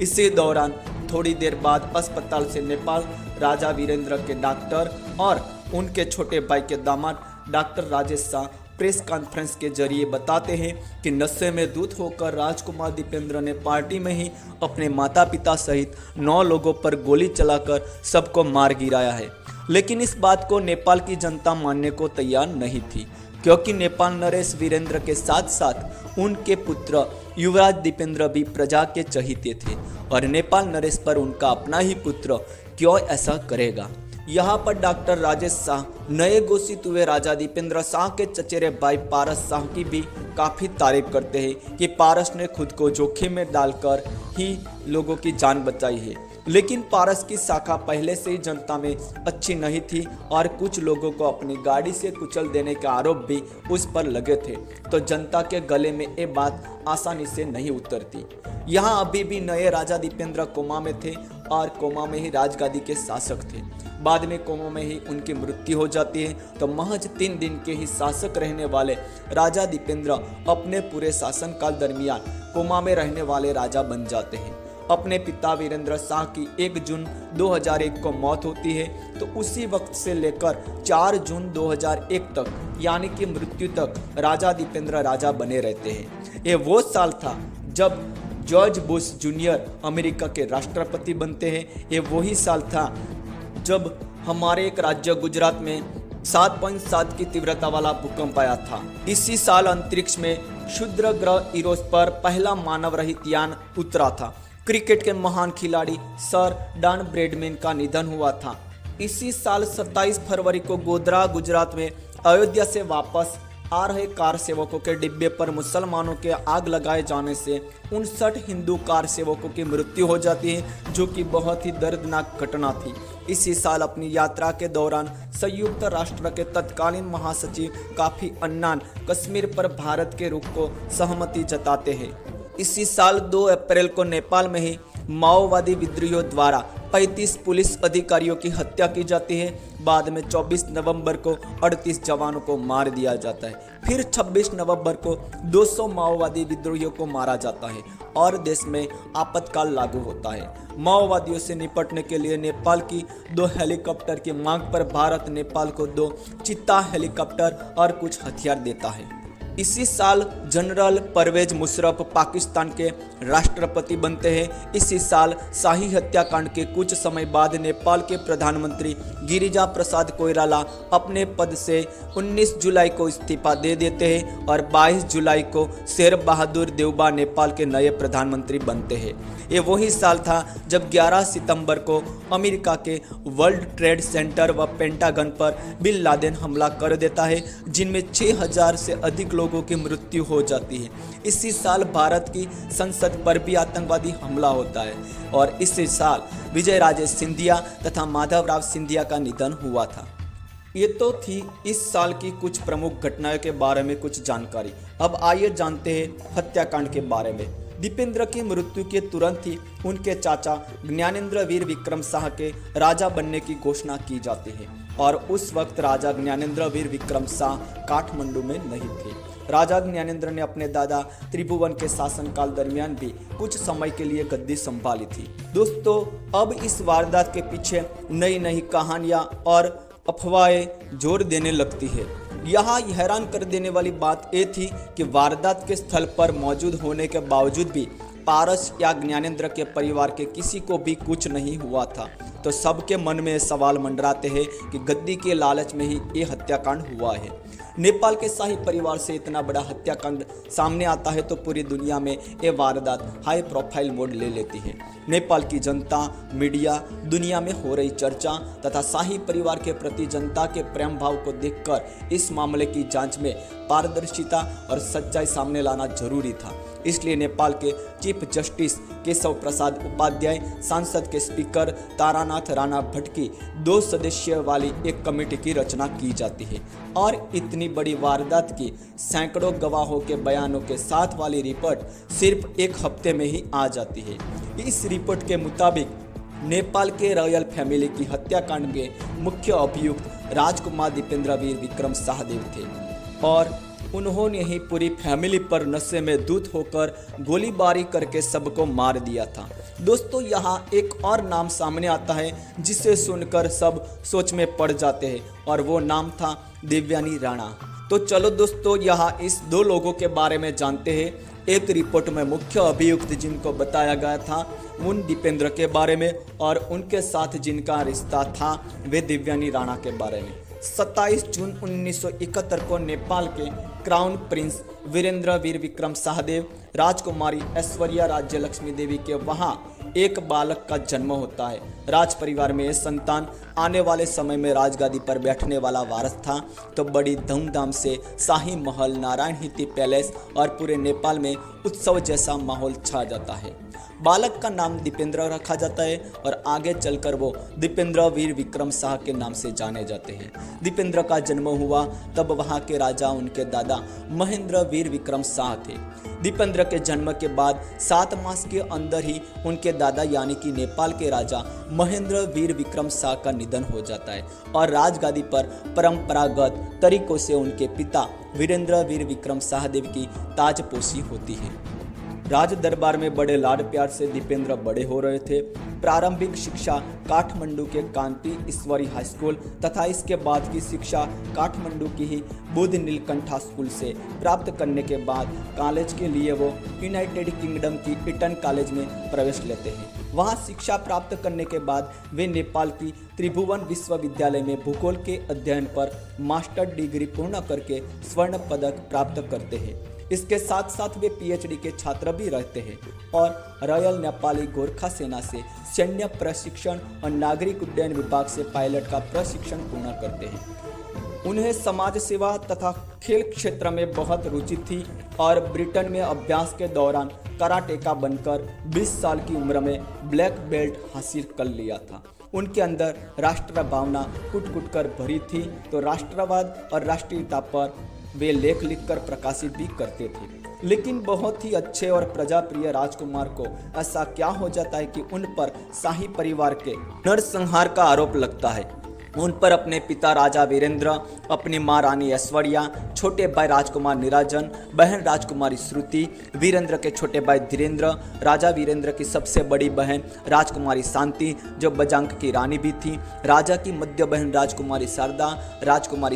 इसी दौरान थोड़ी देर बाद अस्पताल से नेपाल राजा वीरेंद्र के डॉक्टर और उनके छोटे भाई के दामाद doctor Rajesh Shah press conference के जरिए बताते हैं कि नशे में धुत होकर राजकुमार दीपेंद्र ने पार्टी में ही अपने माता पिता सहित 9 लोगों पर गोली चलाकर सबको मार गिराया है। लेकिन इस बात को नेपाल की जनता मानने को तैयार नहीं थी, क्योंकि नेपाल नरेश वीरेंद्र के साथ साथ उनके पुत्र युवराज दीपेंद्र भी प्रजा के चहीते थे और नेपाल नरेश पर उनका अपना ही पुत्र क्यों ऐसा करेगा। यहाँ पर डॉक्टर राजेश शाह नए घोषित हुए राजा दीपेंद्र शाह के चचेरे भाई पारस शाह की भी काफ़ी तारीफ करते हैं कि पारस ने खुद को जोखिम में डालकर ही लोगों की जान बचाई है। लेकिन पारस की शाखा पहले से ही जनता में अच्छी नहीं थी और कुछ लोगों को अपनी गाड़ी से कुचल देने के आरोप भी उस पर लगे थे, तो जनता के गले में ये बात आसानी से नहीं उतरती। यहाँ अभी भी नए राजा दीपेंद्र कोमा में थे और कोमा में ही राजगादी के शासक थे। बाद में कोमा में ही उनकी मृत्यु हो जाती है, तो महज 3 दिन के ही शासक रहने वाले राजा दीपेंद्र अपने पूरे शासनकाल दरमियान कोमा में रहने वाले राजा बन जाते हैं। अपने पिता वीरेंद्र शाह की 1 जून 2001 को मौत होती है, तो उसी वक्त से लेकर 4 जून 2001 तक यानी कि मृत्यु तक राजा दीपेंद्र राजा बने रहते हैं। ये वो साल था जब जॉर्ज बुश जूनियर अमेरिका के राष्ट्रपति बनते हैं। ये वही साल था जब हमारे एक राज्य गुजरात में 7.7 की तीव्रता वाला भूकंप आया था। इसी साल अंतरिक्ष में क्षुद्र ग्रह इरोस पर पहला मानव रहित यान उतरा था। क्रिकेट के महान खिलाड़ी सर डॉन ब्रैडमैन का निधन हुआ था। इसी साल 27 फरवरी को गोधरा गुजरात में अयोध्या से वापस आ रहे कार सेवकों के डिब्बे पर मुसलमानों के आग लगाए जाने से 59 हिंदू कार सेवकों की मृत्यु हो जाती है, जो कि बहुत ही दर्दनाक घटना थी। इसी साल अपनी यात्रा के दौरान संयुक्त राष्ट्र के तत्कालीन महासचिव काफी अन्नान कश्मीर पर भारत के रुख को सहमति जताते हैं। इसी साल 2 अप्रैल को नेपाल में ही माओवादी विद्रोहियों द्वारा 35 पुलिस अधिकारियों की हत्या की जाती है। बाद में 24 नवंबर को 38 जवानों को मार दिया जाता है। फिर 26 नवंबर को 200 माओवादी विद्रोहियों को मारा जाता है और देश में आपातकाल लागू होता है। माओवादियों से निपटने के लिए नेपाल की 2 हेलीकॉप्टर की मांग पर भारत नेपाल को 2 चित्ता हेलीकॉप्टर और कुछ हथियार देता है। इसी साल जनरल परवेज मुशर्रफ पाकिस्तान के राष्ट्रपति बनते हैं। इसी साल शाही हत्याकांड के कुछ समय बाद नेपाल के प्रधानमंत्री गिरिजा प्रसाद कोइराला अपने पद से 19 जुलाई को इस्तीफा दे देते हैं और 22 जुलाई को शेर बहादुर देउबा नेपाल के नए प्रधानमंत्री बनते हैं। ये वही साल था जब 11 सितंबर को अमेरिका के वर्ल्ड ट्रेड सेंटर व पेंटागन पर बिन लादेन हमला कर देता है, जिनमें 6000 से अधिक लोगों की मृत्यु हो जाती है। इसी साल भारत की संसद पर भी आतंकवादी हमला होता है और इसी साल विजय राजे सिंधिया तथा माधवराव सिंधिया का निधन हुआ था। ये तो थी इस साल की कुछ प्रमुख घटनाओं के बारे में कुछ जानकारी। अब आइए जानते हैं हत्याकांड के बारे में। दीपेंद्र की मृत्यु के तुरंत ही उनके चाचा ज्ञानेंद्र वीर विक्रम शाह के राजा बनने की घोषणा की जाती है और उस वक्त राजा ज्ञानेंद्र वीर विक्रम शाह काठमांडू में नहीं थे। राजा ज्ञानेंद्र ने अपने दादा त्रिभुवन के शासनकाल दरमियान भी कुछ समय के लिए गद्दी संभाली थी। दोस्तों, अब इस वारदात के पीछे नई नई कहानियां और अफवाहें जोर देने लगती है। यहाँ हैरान कर देने वाली बात ये थी कि वारदात के स्थल पर मौजूद होने के बावजूद भी पारस या ज्ञानेंद्र के परिवार के किसी को भी कुछ नहीं हुआ था। तो सबके मन में सवाल मंडराते हैं कि गद्दी के लालच में ही ये हत्याकांड हुआ है। नेपाल के शाही परिवार से इतना बड़ा हत्याकांड सामने आता है तो पूरी दुनिया में ये वारदात हाई प्रोफाइल मोड ले लेती है। नेपाल की जनता, मीडिया, दुनिया में हो रही चर्चा तथा शाही परिवार के प्रति जनता के प्रेम भाव को देखकर इस मामले की जांच में पारदर्शिता और सच्चाई सामने लाना जरूरी था। इसलिए नेपाल के चीफ जस्टिस केशव प्रसाद उपाध्याय, सांसद के स्पीकर तारानाथ राणा भट्ट की 2 सदस्यों वाली एक कमेटी की रचना की जाती है और इतनी बड़ी वारदात की सैकड़ों गवाहों के बयानों के साथ वाली रिपोर्ट सिर्फ 1 हफ्ते में ही आ जाती है। इस रिपोर्ट के मुताबिक नेपाल के रॉयल फैमिली की हत्याकांड के मुख्य अभियुक्त राजकुमार दीपेंद्र वीर विक्रम शाहदेव थे और उन्होंने ही पूरी फैमिली पर नशे में धुत होकर गोलीबारी करके सबको मार दिया था। दोस्तों, यहाँ एक और नाम सामने आता है जिसे सुनकर सब सोच में पड़ जाते हैं और वो नाम था देवयानी राणा। तो चलो दोस्तों, यहाँ इस 2 लोगों के बारे में जानते हैं। एक रिपोर्ट में मुख्य अभियुक्त जिनको बताया गया था उन दीपेंद्र के बारे में और उनके साथ जिनका रिश्ता था वे देवयानी राणा के बारे में। 27 जून 1971 को नेपाल के क्राउन प्रिंस वीरेंद्र वीर विक्रम शाहदेव, राजकुमारी ऐश्वर्या राज्य लक्ष्मी देवी के वहां एक बालक का जन्म होता है। राज परिवार में यह संतान आने वाले समय में राजगादी पर बैठने वाला वारस था। तो बड़ी धूमधाम से शाही महल, नारायण हिती पैलेस और पूरे नेपाल में उत्सव जैसा माहौल छा जाता है। बालक का नाम दीपेंद्र रखा जाता है और आगे चलकर वो दीपेंद्र वीर विक्रम शाह के नाम से जाने जाते हैं। दीपेंद्र का जन्म हुआ तब वहाँ के राजा उनके दादा महेंद्र वीर विक्रम शाह थे। दीपेंद्र के जन्म के बाद 7 मास के अंदर ही उनके दादा यानी कि नेपाल के राजा महेंद्र वीर विक्रम शाह का निधन हो जाता है और राजगादी पर परंपरागत तरीकों से उनके पिता वीरेंद्र वीर विक्रम शाहदेव की ताजपोशी होती है। राज दरबार में बड़े लाड प्यार से दीपेंद्र बड़े हो रहे थे। प्रारंभिक शिक्षा काठमांडू के कांति ईश्वरी हाई स्कूल तथा इसके बाद की शिक्षा काठमांडू की ही बुद्ध नीलकंठा स्कूल से प्राप्त करने के बाद कॉलेज के लिए वो यूनाइटेड किंगडम की ईटन कॉलेज में प्रवेश लेते हैं। वहां शिक्षा प्राप्त करने के बाद वे नेपाल की त्रिभुवन विश्वविद्यालय में भूगोल के अध्ययन पर मास्टर डिग्री पूर्ण करके स्वर्ण पदक प्राप्त करते हैं। इसके साथ साथ वे पीएचडी के छात्र भी रहते हैं और रॉयल नेपाली गोरखा सेना से सैन्य प्रशिक्षण और नागरिक उड्डयन विभाग से पायलट का प्रशिक्षण पूर्ण करते हैं। उन्हें समाज सेवा तथा खेल क्षेत्र में बहुत रुचि थी और ब्रिटेन में अभ्यास के दौरान कराटेका बनकर 20 साल की उम्र में ब्लैक बेल्ट हासिल कर लिया था। उनके अंदर राष्ट्र भावना कुट-कुट कर भरी थी, तो राष्ट्रवाद और राष्ट्रीयता पर वे लेख लिखकर प्रकाशित भी करते थे। लेकिन बहुत ही अच्छे और प्रजाप्रिय राजकुमार को ऐसा क्या हो जाता है कि उन पर शाही परिवार के नरसंहार का आरोप लगता है। उन पर अपने पिता राजा वीरेंद्र, अपनी मां रानी ऐश्वर्या, छोटे भाई राजकुमार निराजन, बहन राजकुमारी श्रुति, वीरेंद्र के छोटे भाई धीरेंद्र, राजा वीरेंद्र की सबसे बड़ी बहन राजकुमारी शांति जो बजांग की रानी भी थी, राजा की मध्य बहन राजकुमारी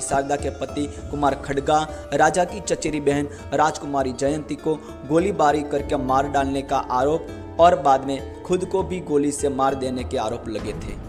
शारदा के पति कुमार खड़गा, राजा की चचेरी बहन राजकुमारी जयंती को गोलीबारी करके मार डालने का आरोप और बाद में खुद को भी गोली से मार देने के आरोप लगे थे।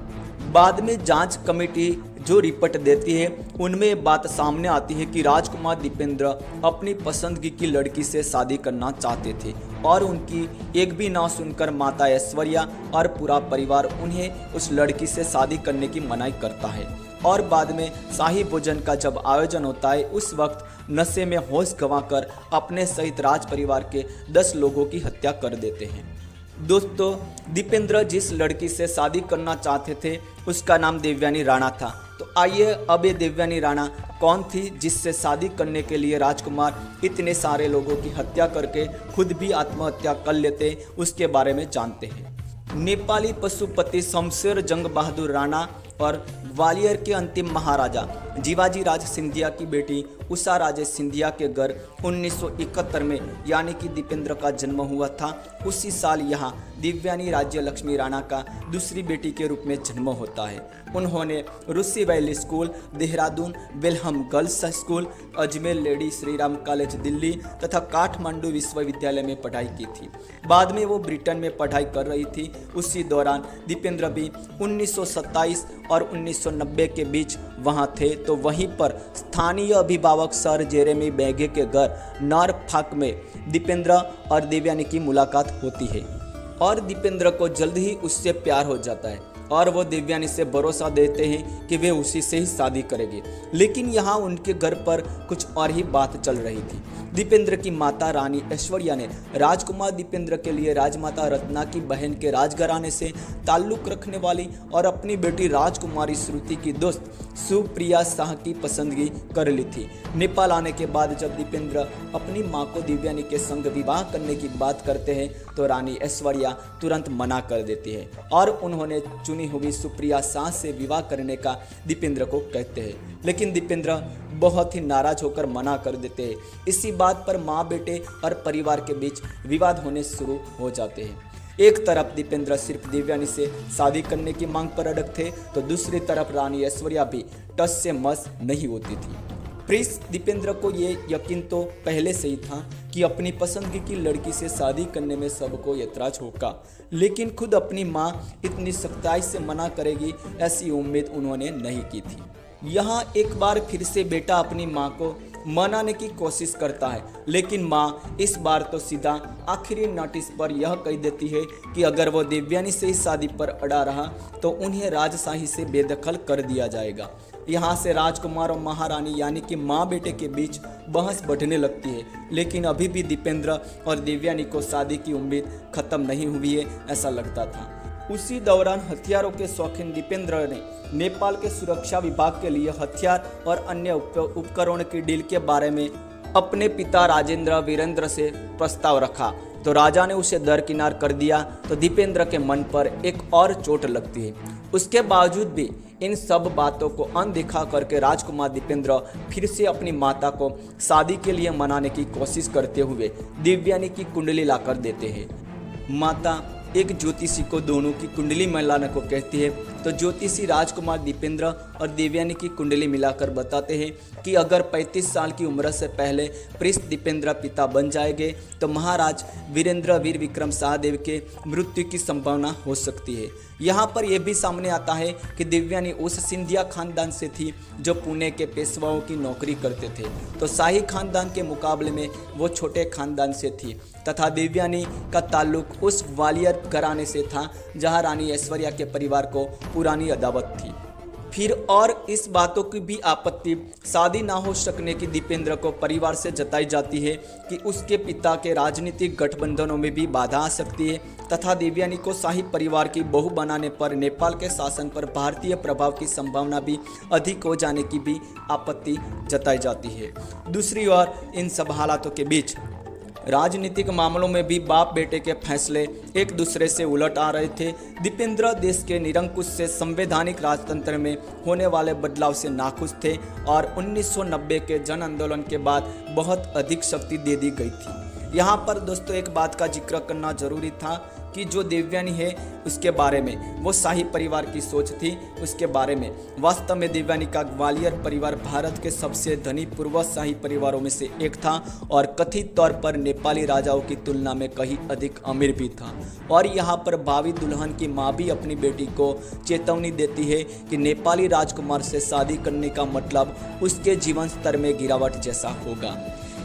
बाद में जांच कमेटी जो रिपोर्ट देती है उनमें बात सामने आती है कि राजकुमार दीपेंद्र अपनी पसंदगी की लड़की से शादी करना चाहते थे और उनकी एक भी ना सुनकर माता ऐश्वर्या और पूरा परिवार उन्हें उस लड़की से शादी करने की मनाही करता है। और बाद में शाही भोजन का जब आयोजन होता है उस वक्त नशे में होश गंवाकर अपने सहित राज परिवार के 10 लोगों की हत्या कर देते हैं। दोस्तों, दीपेंद्र जिस लड़की से शादी करना चाहते थे उसका नाम देवयानी राणा था। तो आइए अब ये देवयानी राणा कौन थी जिससे शादी करने के लिए राजकुमार इतने सारे लोगों की हत्या करके खुद भी आत्महत्या कर लेते उसके बारे में जानते हैं। नेपाली पशुपति शमशेर जंग बहादुर राणा और ग्वालियर के अंतिम महाराजा जीवाजी राज सिंधिया की बेटी उषा राजे सिंधिया के घर 1971 में यानी कि दीपेंद्र का जन्म हुआ था। उसी साल यहाँ दिव्यानी राज्य लक्ष्मी राणा का दूसरी बेटी के रूप में जन्म होता है। उन्होंने रूसी valley school, Dehradun Wilhelm girls school, Ajmer lady Shriram college Delhi तथा काठमांडू विश्वविद्यालय में पढ़ाई की थी। बाद में वो ब्रिटेन में पढ़ाई कर रही थी। उसी दौरान दीपेंद्र भी 1927 और 1990 के बीच वहाँ थे। तो वहीं पर स्थानीय अभिभावक सर जेरेमी बैगे के घर नॉरफॉक में दीपेंद्र और देवयानी की मुलाकात होती है और दीपेंद्र को जल्द ही उससे प्यार हो जाता है और वो देवयानी से भरोसा देते हैं कि वे उसी से ही शादी करेंगे। लेकिन यहाँ उनके घर पर कुछ और ही बात चल रही थी। दीपेंद्र की माता रानी ऐश्वर्या ने राजकुमार दीपेंद्र के लिए राजमाता रत्ना की बहन के राजघराने से ताल्लुक रखने वाली और अपनी बेटी राजकुमारी श्रुति की दोस्त सुप्रिया शाह की पसंदगी कर ली थी। नेपाल आने के बाद जब दीपेंद्र अपनी मां को देवयानी के संग विवाह करने की बात करते हैं तो रानी ऐश्वर्या तुरंत मना कर देती है और उन्होंने चुनी हुई सुप्रिया शाह से विवाह करने का दीपेंद्र को कहते हैं। लेकिन दीपेंद्र बहुत ही नाराज होकर मना कर देते हैं। इसी बात पर माँ बेटे और परिवार के बीच विवाद होने शुरू हो जाते हैं। एक तरफ दीपेंद्र सिर्फ देवयानी से शादी करने की मांग पर अड़ग थे तो दूसरी तरफ रानी ऐश्वर्या भी टस से मस नहीं होती थी। प्रिंस दीपेंद्र को ये यकीन तो पहले से ही था कि अपनी पसंदगी की लड़की से शादी करने में सबको ऐतराज होगा, लेकिन खुद अपनी माँ इतनी सख्ताई से मना करेगी ऐसी उम्मीद उन्होंने नहीं की थी। यहाँ एक बार फिर से बेटा अपनी माँ को मनाने की कोशिश करता है, लेकिन माँ इस बार तो सीधा आखिरी नोटिस पर यह कह देती है कि अगर वो देवयानी से इस शादी पर अड़ा रहा तो उन्हें राजशाही से बेदखल कर दिया जाएगा। यहाँ से राजकुमार और महारानी यानी कि माँ बेटे के बीच बहस बढ़ने लगती है, लेकिन अभी भी दीपेंद्र और देवयानी को शादी की उम्मीद खत्म नहीं हुई है ऐसा लगता था। उसी दौरान हथियारों के शौकीन दीपेंद्र ने नेपाल के सुरक्षा विभाग के लिए हथियार और अन्य उपकरणों की डील के बारे में अपने पिता राजेंद्र वीरेंद्र से प्रस्ताव रखा तो राजा ने उसे दरकिनार कर दिया। तो दीपेंद्र के मन पर एक और चोट लगती है। उसके बावजूद भी इन सब बातों को अनदेखा करके राजकुमार दीपेंद्र फिर से अपनी माता को शादी के लिए मनाने की कोशिश करते हुए देवयानी की कुंडली लाकर देते हैं। माता एक ज्योतिषी को दोनों की कुंडली मिलाने को कहती है, तो ज्योतिषी राजकुमार दीपेंद्र और देवयानी की कुंडली मिलाकर बताते हैं कि अगर 35 साल की उम्र से पहले प्रिंस दीपेंद्र पिता बन जाएंगे तो महाराज वीरेंद्र वीर विक्रम शाहदेव के मृत्यु की संभावना हो सकती है। यहाँ पर यह भी सामने आता है कि देवयानी उस सिंधिया खानदान से थी जो पुणे के पेशवाओं की नौकरी करते थे, तो शाही खानदान के मुकाबले में वो छोटे खानदान से थी तथा देवयानी का ताल्लुक उस ग्वालियर घराने से था जहाँ रानी ऐश्वर्या के परिवार को पुरानी अदावत थी। फिर और इस बातों की भी आपत्ति शादी ना हो सकने की दीपेंद्र को परिवार से जताई जाती है कि उसके पिता के राजनीतिक गठबंधनों में भी बाधा आ सकती है तथा देवयानी को शाही परिवार की बहू बनाने पर नेपाल के शासन पर भारतीय प्रभाव की संभावना भी अधिक हो जाने की भी आपत्ति जताई जाती है। दूसरी ओर इन सब हालातों के बीच राजनीतिक मामलों में भी बाप बेटे के फैसले एक दूसरे से उलट आ रहे थे। दीपेंद्र देश के निरंकुश से संवैधानिक राजतंत्र में होने वाले बदलाव से नाखुश थे और 1990 के जन आंदोलन के बाद बहुत अधिक शक्ति दे दी गई थी। यहाँ पर दोस्तों एक बात का जिक्र करना जरूरी था कि जो देवयानी है उसके बारे में, वो शाही परिवार की सोच थी उसके बारे में। वास्तव में देवयानी का ग्वालियर परिवार भारत के सबसे धनी पूर्व शाही परिवारों में से एक था और कथित तौर पर नेपाली राजाओं की तुलना में कहीं अधिक अमीर भी था। और यहाँ पर भावी दुल्हन की माँ भी अपनी बेटी को चेतावनी देती है कि नेपाली राजकुमार से शादी करने का मतलब उसके जीवन स्तर में गिरावट जैसा होगा।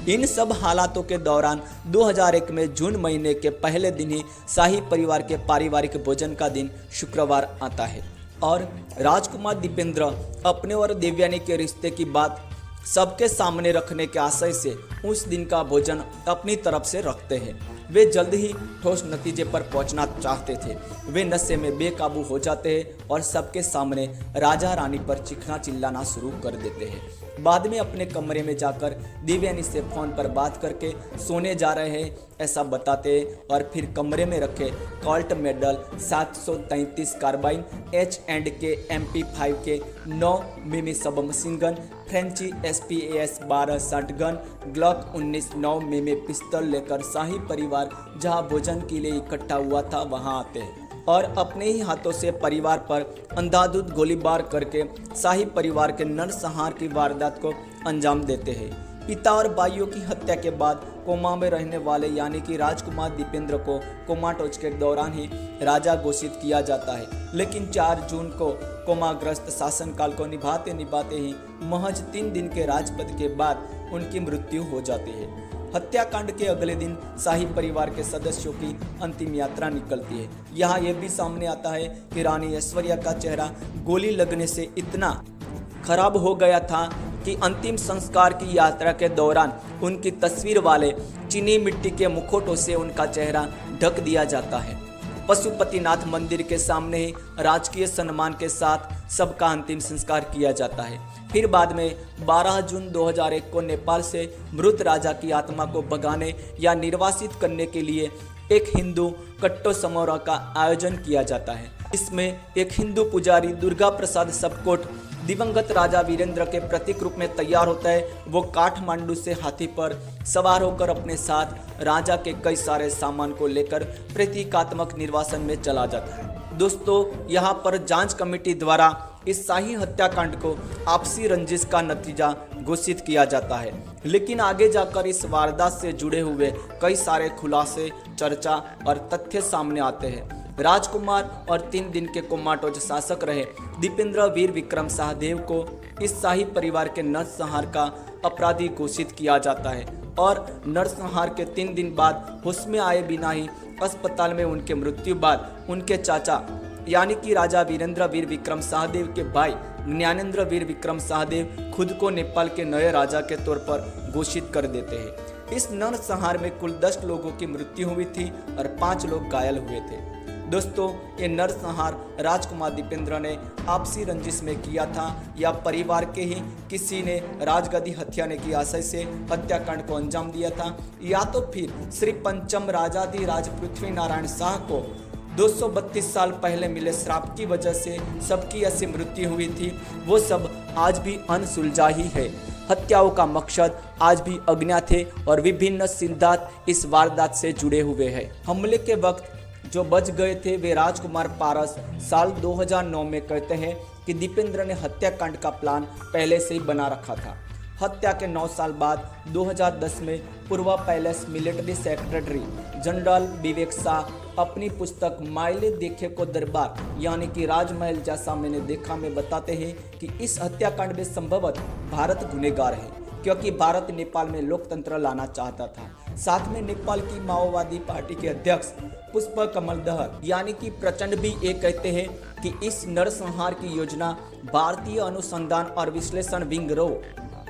इन सब हालातों के दौरान 2001 में जून महीने के पहले दिन ही शाही परिवार के पारिवारिक भोजन का दिन शुक्रवार आता है और राजकुमार दीपेंद्र अपने और देवयानी के रिश्ते की बात सबके सामने रखने के आशय से उस दिन का भोजन अपनी तरफ से रखते हैं। वे जल्द ही ठोस नतीजे पर पहुंचना चाहते थे। वे नशे में बेकाबू हो जाते हैं और सबके सामने राजा रानी पर चीखना चिल्लाना शुरू कर देते हैं। बाद में अपने कमरे में जाकर देवयानी से फोन पर बात करके सोने जा रहे हैं ऐसा बताते हैं और फिर कमरे में रखे Colt medal 733 carbene H&K MP5 के 9 मिमी सब machine gun, Frenchie SPS 12 shotgun, Glock 19 9 मिमी पिस्तौल लेकर शाही परिवार जहां भोजन के लिए इकट्ठा हुआ था वहां आते हैं और अपने ही हाथों से परिवार पर अंधाधुंध गोलीबार करके शाही परिवार के नरसंहार की वारदात को अंजाम देते हैं। पिता और भाइयों की हत्या के बाद कोमा में रहने वाले यानी कि राजकुमार दीपेंद्र को कोमाटोज के दौरान ही राजा घोषित किया जाता है, लेकिन 4 जून को कोमाग्रस्त शासनकाल को निभाते निभाते ही महज 3 दिन के राजपद के बाद उनकी मृत्यु हो जाती है। हत्याकांड के अगले दिन शाही परिवार के सदस्यों की अंतिम यात्रा निकलती है। यहाँ यह भी सामने आता है कि रानी ऐश्वर्या का चेहरा गोली लगने से इतना खराब हो गया था कि अंतिम संस्कार की यात्रा के दौरान उनकी तस्वीर वाले चीनी मिट्टी के मुखौटों से उनका चेहरा ढक दिया जाता है। पशुपतिनाथ मंदिर के सामने ही राजकीय सम्मान के साथ सबका अंतिम संस्कार किया जाता है। फिर बाद में 12 जून 2001 को नेपाल से मृत राजा की आत्मा को भगाने या निर्वासित करने के लिए एक हिंदू कट्टो समारोह का आयोजन किया जाता है। इसमें एक हिंदू पुजारी दुर्गा प्रसाद सबकोट दिवंगत राजा वीरेंद्र के प्रतीक रूप में तैयार होता है। वो काठमांडू से हाथी पर सवार होकर अपने साथ राजा के कई सारे सामान को लेकर प्रतीकात्मक निर्वासन में चला जाता है। दोस्तों, यहाँ पर जांच कमेटी द्वारा इस शाही हत्याकांड को आपसी रंजिश का नतीजा घोषित किया जाता है, लेकिन आगे जाकर इस वारदात से जुड़े हुए कई सारे खुलासे, चर्चा और तथ्य सामने आते हैं। राजकुमार और 3 दिन के कोमाटोज शासक रहे दीपेंद्र वीर विक्रम शाहदेव को इस शाही परिवार के नरसंहार का अपराधी घोषित किया जाता है और नरसंहार के 3 दिन बाद होश में आए बिना ही अस्पताल में उनके मृत्यु बाद उनके चाचा यानी कि राजा वीरेंद्र वीर विक्रम शाहदेव के भाई ज्ञानेंद्र वीर विक्रम शाहदेव खुद को नेपाल के नए राजा के तौर पर घोषित कर देते हैं। इस नरसंहार में कुल 10 लोगों की मृत्यु हुई थी और 5 लोग घायल हुए थे। दोस्तों, ये नरसंहार राजकुमार दीपेंद्र ने आपसी रंजिश में किया था या परिवार के ही किसी ने राजगद्दी हत्याने की आशय से हत्याकांड को अंजाम दिया था, या तो फिर श्री पंचम राजाधिराज पृथ्वी नारायण शाह को 232 साल पहले मिले श्राप की वजह से सबकी ऐसी मृत्यु हुई थी, वो सब आज भी अनसुलझा ही है। हत्याओं का मकसद आज भी अज्ञात है और विभिन्न सिद्धांत इस वारदात से जुड़े हुए हैं। हमले के वक्त जो बच गए थे वे राजकुमार पारस साल 2009 में कहते हैं कि दीपेंद्र ने हत्याकांड का प्लान पहले से ही बना रखा था। हत्या के 9 साल बाद 2010 में पूर्व पैलेस मिलिट्री सेक्रेटरी जनरल विवेक शाह अपनी पुस्तक माइले देखे को दरबार यानी कि राजमहल जैसा मैंने देखा में बताते हैं कि इस हत्याकांड में संभवतः भारत गुनहगार है, क्योंकि भारत नेपाल में लोकतंत्र लाना चाहता था। साथ में नेपाल की माओवादी पार्टी के अध्यक्ष पुष्प कमल दहल यानी कि प्रचंड भी ये कहते हैं कि इस नरसंहार की योजना भारतीय अनुसंधान और विश्लेषण विंग रो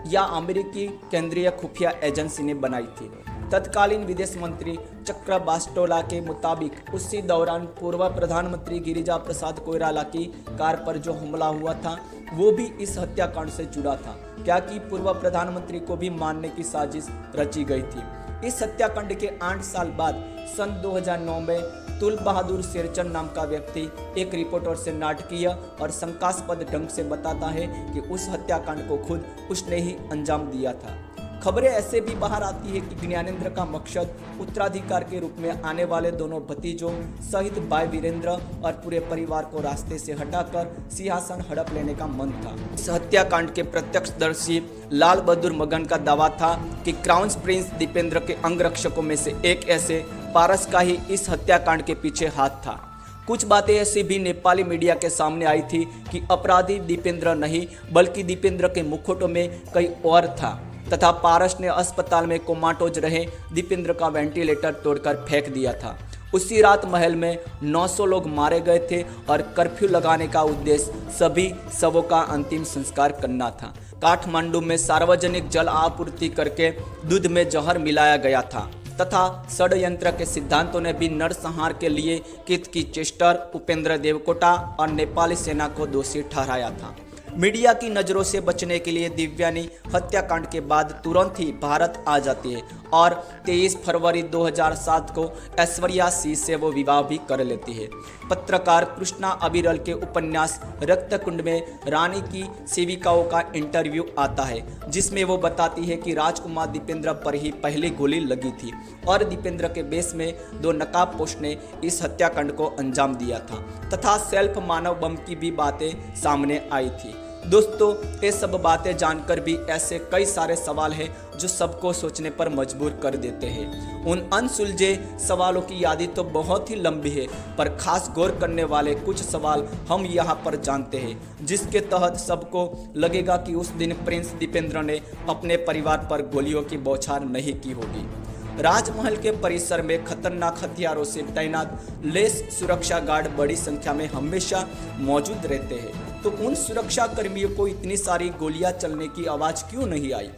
या अमेरिकी केंद्रीय खुफिया एजेंसी ने बनाई थी। तत्कालीन विदेश मंत्री चक्र बास्टोला के मुताबिक उसी दौरान पूर्व प्रधानमंत्री गिरिजा प्रसाद कोइराला की कार पर जो हमला हुआ था वो भी इस हत्याकांड से जुड़ा था, क्या कि पूर्व प्रधानमंत्री को भी मारने की साजिश रची गई थी। इस हत्याकांड के 8 साल बाद सन 2009 में तुल बहादुर शेरचंद नाम का व्यक्ति एक रिपोर्टर से नाटकीय और शंकास्पद ढंग से बताता है कि उस हत्याकांड को खुद उसने ही अंजाम दिया था। खबरें ऐसे भी बाहर आती है कि ज्ञानेंद्र का मकसद उत्तराधिकार के रूप में आने वाले दोनों भतीजों सहित भाई वीरेंद्र और पूरे परिवार को रास्ते से हटाकर सिंहासन हड़प लेने का मन था। इस हत्याकांड के प्रत्यक्षदर्शी लाल बहादुर मगन का दावा था कि क्राउन प्रिंस दीपेंद्र के अंगरक्षकों में से एक ऐसे पारस का ही इस हत्याकांड के पीछे हाथ था। कुछ बातें ऐसी भी नेपाली मीडिया के सामने आई थी कि अपराधी दीपेंद्र नहीं बल्कि दीपेंद्र के मुखौटों में कई और था तथा पारस ने अस्पताल में कोमाटोज रहे दीपेंद्र का वेंटिलेटर तोड़कर फेंक दिया था। उसी रात महल में 900 लोग मारे गए थे और कर्फ्यू लगाने का उद्देश्य सभी शवों का अंतिम संस्कार करना था। काठमांडू में सार्वजनिक जल आपूर्ति करके दूध में जहर मिलाया गया था तथा षड्यंत्र के सिद्धांतों ने भी नरसंहार के लिए कीर्ति चेस्टर, उपेंद्र देवकोटा और नेपाली सेना को दोषी ठहराया था। मीडिया की नज़रों से बचने के लिए दिव्यानी हत्याकांड के बाद तुरंत ही भारत आ जाती है और 23 फरवरी 2007 को ऐश्वर्या सिंह से वो विवाह भी कर लेती है। पत्रकार कृष्णा अविरल के उपन्यास रक्तकुंड में रानी की सेविकाओं का इंटरव्यू आता है जिसमें वो बताती है कि राजकुमार दीपेंद्र पर ही पहली गोली लगी थी और दीपेंद्र के बेस में 2 नकाबपोश ने इस हत्याकांड को अंजाम दिया था तथा सेल्फ मानव बम की भी बातें सामने आई थी। दोस्तों, ये सब बातें जानकर भी ऐसे कई सारे सवाल हैं जो सबको सोचने पर मजबूर कर देते हैं। उन अनसुलझे सवालों की यादी तो बहुत ही लंबी है, पर खास गौर करने वाले कुछ सवाल हम यहाँ पर जानते हैं जिसके तहत सबको लगेगा कि उस दिन प्रिंस दीपेंद्र ने अपने परिवार पर गोलियों की बौछार नहीं की होगी। राजमहल के परिसर में खतरनाक हथियारों से तैनात लेस सुरक्षा गार्ड बड़ी संख्या में हमेशा मौजूद रहते हैं, तो उन सुरक्षा कर्मियों को इतनी सारी गोलियां चलने की आवाज़ क्यों नहीं आई?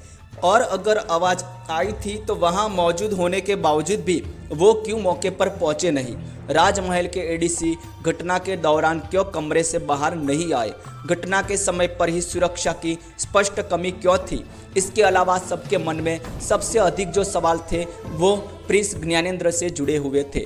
और अगर आवाज़ आई थी तो वहां मौजूद होने के बावजूद भी वो क्यों मौके पर पहुंचे नहीं? राजमहल के एडीसी घटना के दौरान क्यों कमरे से बाहर नहीं आए? घटना के समय पर ही सुरक्षा की स्पष्ट कमी क्यों थी? इसके अलावा सबके मन में सबसे अधिक जो सवाल थे वो प्रिंस ज्ञानेंद्र से जुड़े हुए थे।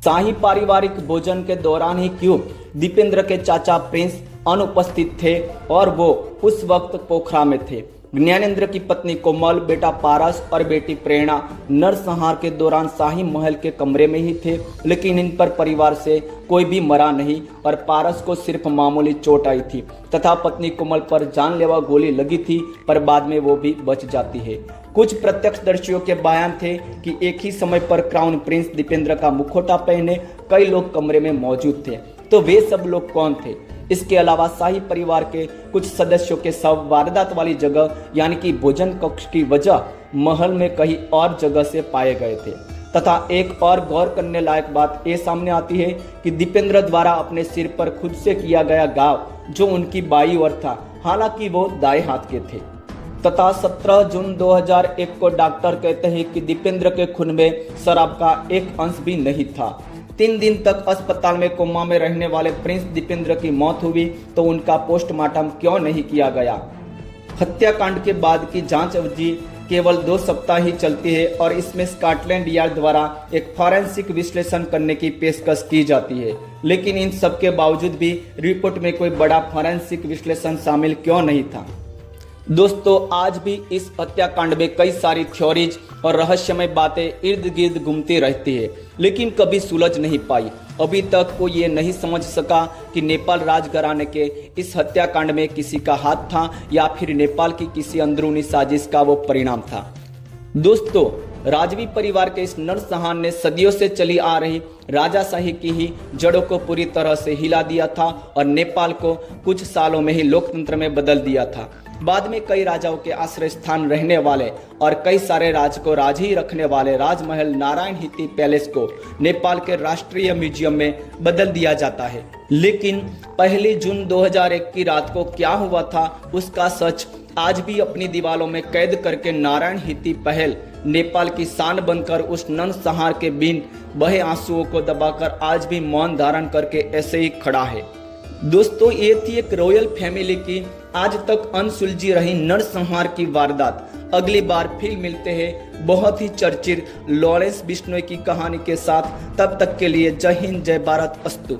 शाही पारिवारिक भोजन के दौरान ही क्यों दीपेंद्र के चाचा प्रिंस अनुपस्थित थे और वो उस वक्त पोखरा में थे? ज्ञानेंद्र की पत्नी कोमल, बेटा पारस और बेटी प्रेरणा नरसंहार के दौरान शाही महल के कमरे में ही थे, लेकिन इन पर परिवार से कोई भी मरा नहीं और पारस को सिर्फ मामूली चोट आई थी तथा पत्नी कोमल पर जानलेवा गोली लगी थी, पर बाद में वो भी बच जाती है। कुछ प्रत्यक्षदर्शियों के बयान थे कि एक ही समय पर क्राउन प्रिंस दीपेंद्र का मुखौटा पहने कई लोग कमरे में मौजूद थे, तो वे सब लोग कौन थे? इसके अलावा शाही परिवार के कुछ सदस्यों के शव वारदात वाली जगह यानी कि भोजन कक्ष की वजह महल में कहीं और जगह से पाए गए थे तथा एक और गौर करने लायक बात ये सामने आती है कि दीपेंद्र द्वारा अपने सिर पर खुद से किया गया घाव जो उनकी बाईं ओर था, हालांकि वो दाएं हाथ के थे तथा 17 जून 2001 को डॉक्टर कहते हैं कि दीपेंद्र के खून में शराब का एक अंश भी नहीं था। 3 दिन तक अस्पताल में कोमा में रहने वाले प्रिंस दीपेंद्र की मौत हुई तो उनका पोस्टमार्टम क्यों नहीं किया गया? हत्याकांड के बाद की जांच अवधि केवल 2 सप्ताह ही चलती है और इसमें स्कॉटलैंड यार्ड द्वारा एक फॉरेंसिक विश्लेषण करने की पेशकश की जाती है। लेकिन इन सब के बावजूद भी रिपोर्ट में कोई बड़ा फॉरेंसिक विश्लेषण शामिल क्यों नहीं था? दोस्तों, आज भी इस हत्याकांड में कई सारी थ्योरीज और रहस्यमय बातें इर्द गिर्द घूमती रहती है, लेकिन कभी सुलझ नहीं पाई। अभी तक कोई ये नहीं समझ सका कि नेपाल राजघराने के इस हत्याकांड में किसी का हाथ था या फिर नेपाल की किसी अंदरूनी साजिश का वो परिणाम था। दोस्तों, राजवी परिवार के इस नरसंहार ने सदियों से चली आ रही राजाशाही की ही जड़ों को पूरी तरह से हिला दिया था और नेपाल को कुछ सालों में ही लोकतंत्र में बदल दिया था। बाद में कई राजाओं के आश्रय स्थान रहने वाले और कई सारे राज को राज ही रखने वाले राजमहल नारायण हिती पैलेस को नेपाल के राष्ट्रीय म्यूजियम में बदल दिया जाता है। लेकिन 1 जून 2001 की रात को क्या हुआ था, उसका सच आज भी अपनी दीवारों में कैद करके नारायण हिती पहल नेपाल की शान बनकर उस नरसंहार के बिन बहे आंसुओं को दबाकर आज भी मौन धारण करके ऐसे ही खड़ा है। दोस्तों, ये थी एक रॉयल फैमिली की आज तक अनसुलझी रही नरसंहार की वारदात। अगली बार फिर मिलते हैं बहुत ही चर्चित लॉरेंस बिश्नोई की कहानी के साथ। तब तक के लिए जय हिंद, जय भारत, अस्तु।